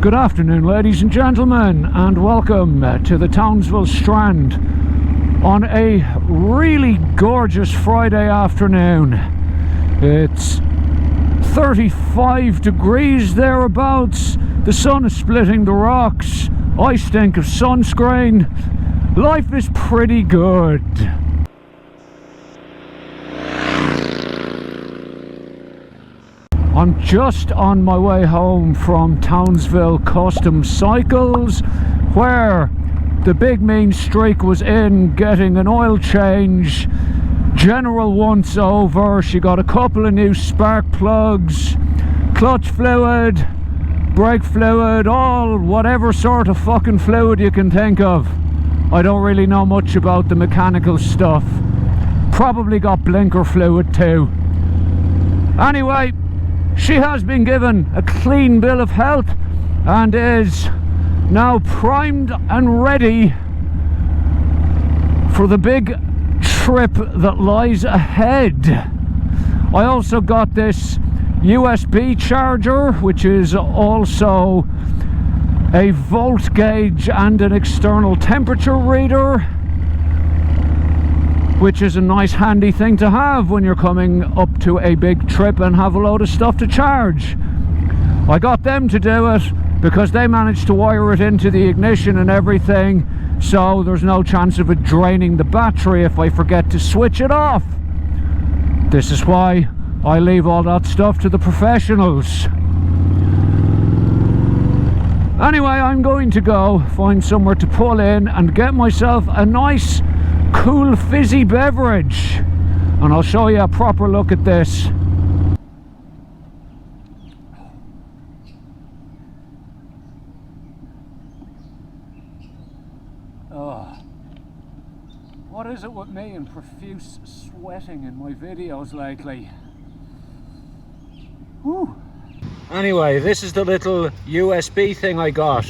Good afternoon, ladies and gentlemen, and welcome to the Townsville Strand on a really gorgeous Friday afternoon. It's 35 degrees thereabouts, the sun is splitting the rocks, I stink of sunscreen, life is pretty good. I'm just on my way home from Townsville Custom Cycles, where the big mean streak was in getting an oil change, general once over. She got a couple of new spark plugs, clutch fluid, brake fluid, all whatever sort of fucking fluid you can think of. I don't really know much about the mechanical stuff. Probably got blinker fluid too. Anyway, she has been given a clean bill of health and is now primed and ready for the big trip that lies ahead. I also got this USB charger, which is also a volt gauge and an external temperature reader, which is a nice handy thing to have when you're coming up to a big trip and have a load of stuff to charge. I got them to do it because they managed to wire it into the ignition and everything, so there's no chance of it draining the battery if I forget to switch it off. This is why I leave all that stuff to the professionals. Anyway, I'm going to go find somewhere to pull in and get myself a nice cool fizzy beverage, and I'll show you a proper look at this. Oh, what is it with me and profuse sweating in my videos lately? Whew. Anyway, this is the little USB thing I got.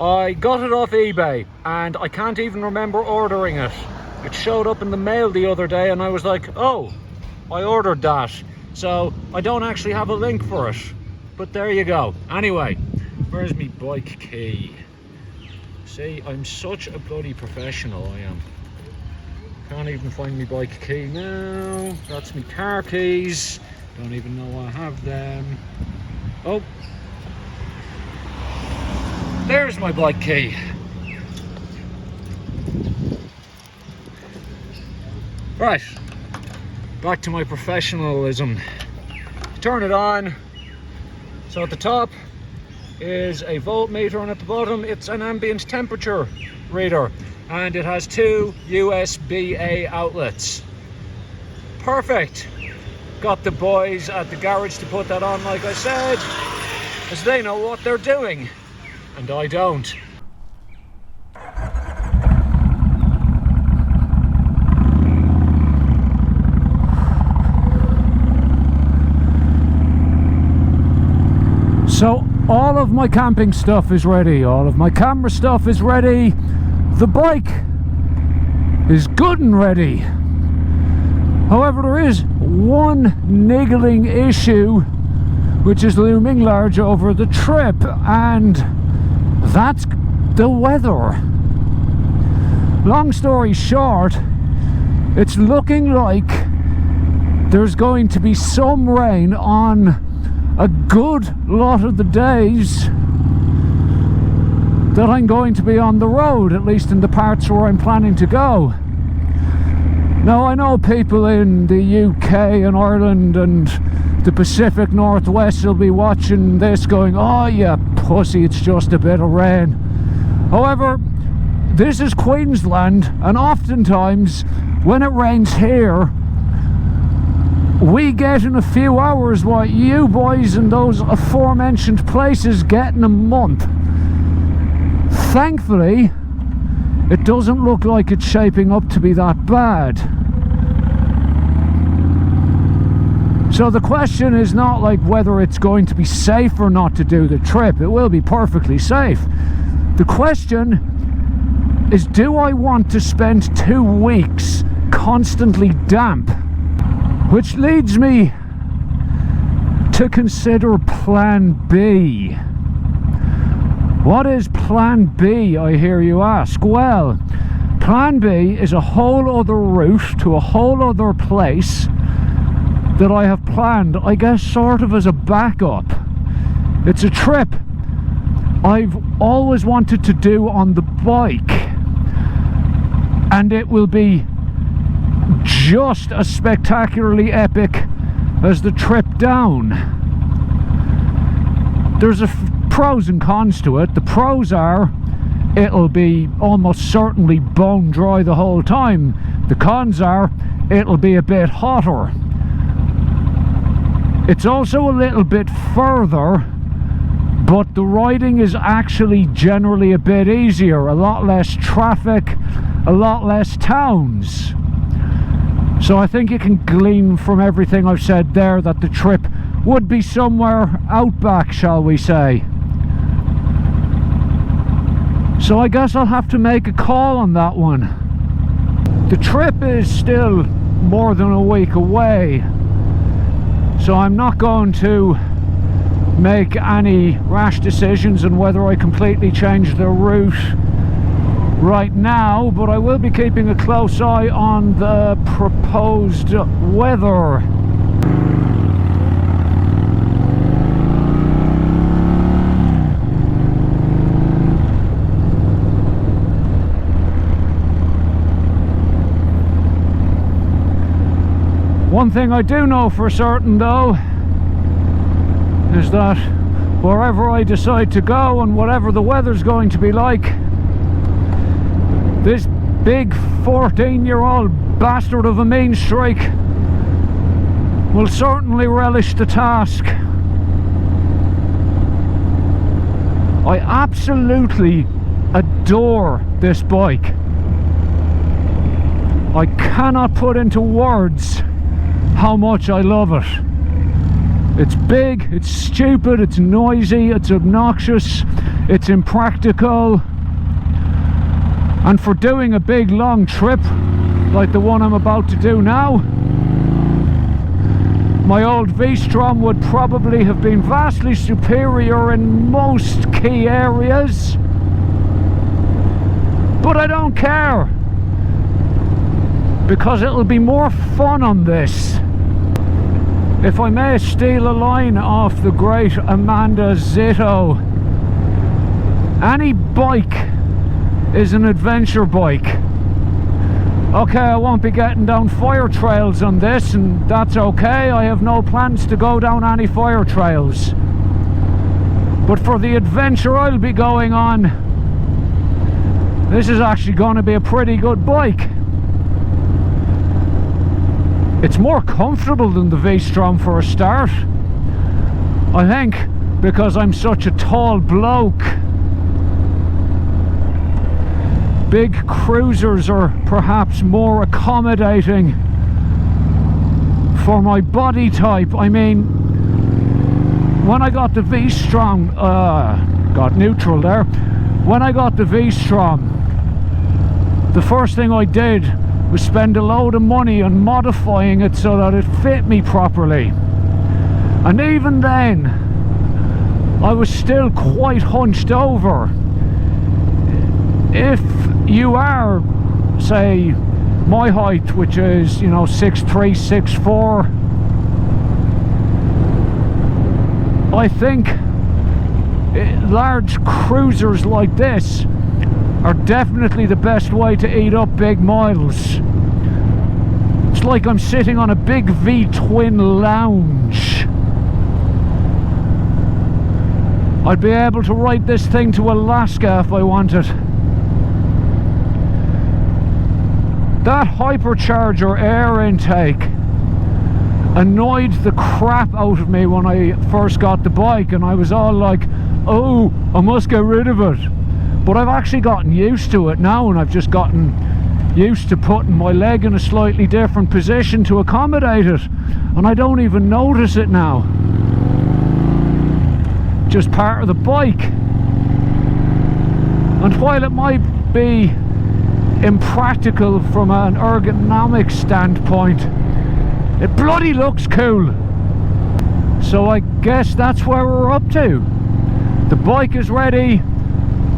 I got it off eBay and I can't even remember ordering it. It showed up in the mail the other day and I was like, oh, I ordered that. So I don't actually have a link for it, but there you go. Anyway, where's my bike key? See, I'm such a bloody professional, I am. Can't even find my bike key now. That's my car keys. Don't even know I have them. Oh, there's my bike key. Right, back to my professionalism. Turn it on. So at the top is a voltmeter and at the bottom it's an ambient temperature reader, and it has two USB-A outlets. Perfect. Got the boys at the garage to put that on, like I said, as they know what they're doing and I don't. So all of my camping stuff is ready, all of my camera stuff is ready, the bike is good and ready. However, there is one niggling issue which is looming large over the trip, and that's the weather. Long story short, it's looking like there's going to be some rain on a good lot of the days that I'm going to be on the road, at least in the parts where I'm planning to go. Now, I know people in the UK and Ireland and the Pacific Northwest will be watching this going, oh yeah, pussy, it's just a bit of rain. However, this is Queensland, and oftentimes when it rains here, we get in a few hours what you boys in those aforementioned places get in a month. Thankfully, it doesn't look like it's shaping up to be that bad. So the question is not like whether it's going to be safe or not to do the trip. It will be perfectly safe. The question is, do I want to spend 2 weeks constantly damp? Which leads me to consider plan B. What is plan B, I hear you ask? Well, plan B is a whole other route to a whole other place that I have planned, I guess sort of as a backup. It's a trip I've always wanted to do on the bike, and it will be just as spectacularly epic as the trip down. There's pros and cons to it. The pros are it'll be almost certainly bone dry the whole time. The cons are it'll be a bit hotter. It's also a little bit further, but the riding is actually generally a bit easier, a lot less traffic, a lot less towns. So I think you can glean from everything I've said there that the trip would be somewhere outback, shall we say. So I guess I'll have to make a call on that one. The trip is still more than a week away, so I'm not going to make any rash decisions on whether I completely change the route right now, but I will be keeping a close eye on the proposed weather. One thing I do know for certain though is that wherever I decide to go and whatever the weather's going to be like, this big 14-year-old bastard of a mean streak will certainly relish the task. I absolutely adore this bike. I cannot put into words how much I love it. It's big, it's stupid, it's noisy, it's obnoxious, it's impractical. And for doing a big long trip like the one I'm about to do now, my old V-Strom would probably have been vastly superior in most key areas. But I don't care, because it'll be more fun on this. If I may steal a line off the great Amanda Zito, any bike is an adventure bike. Okay, I won't be getting down fire trails on this, and that's okay. I have no plans to go down any fire trails. But for the adventure I'll be going on, this is actually going to be a pretty good bike. It's more comfortable than the V-Strom for a start. I think because I'm such a tall bloke. Big cruisers are perhaps more accommodating for my body type. I mean, when I got the V-Strom, got neutral there. When I got the V-Strom, the first thing I did was spend a load of money on modifying it so that it fit me properly. And even then, I was still quite hunched over. If you are, say, my height, which is, 6'3", 6'4", I think large cruisers like this are definitely the best way to eat up big miles. It's like I'm sitting on a big V-twin lounge. I'd be able to ride this thing to Alaska if I wanted. That hypercharger air intake annoyed the crap out of me when I first got the bike, and I was all like, oh, I must get rid of it. But I've actually gotten used to it now, and I've just gotten used to putting my leg in a slightly different position to accommodate it, and I don't even notice it now. Just part of the bike. And while it might be impractical from an ergonomic standpoint, it bloody looks cool. So I guess that's where we're up to. The bike is ready,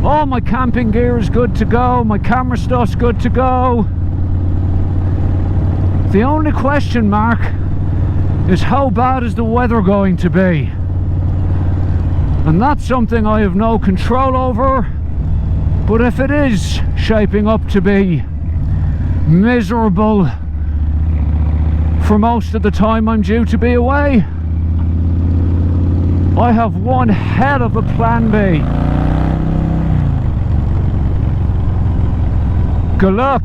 All my camping gear is good to go, my camera stuff's good to go. The only question mark is how bad is the weather going to be? And that's something I have no control over. But if it is shaping up to be miserable for most of the time I'm due to be away, I have one hell of a plan B. Good luck.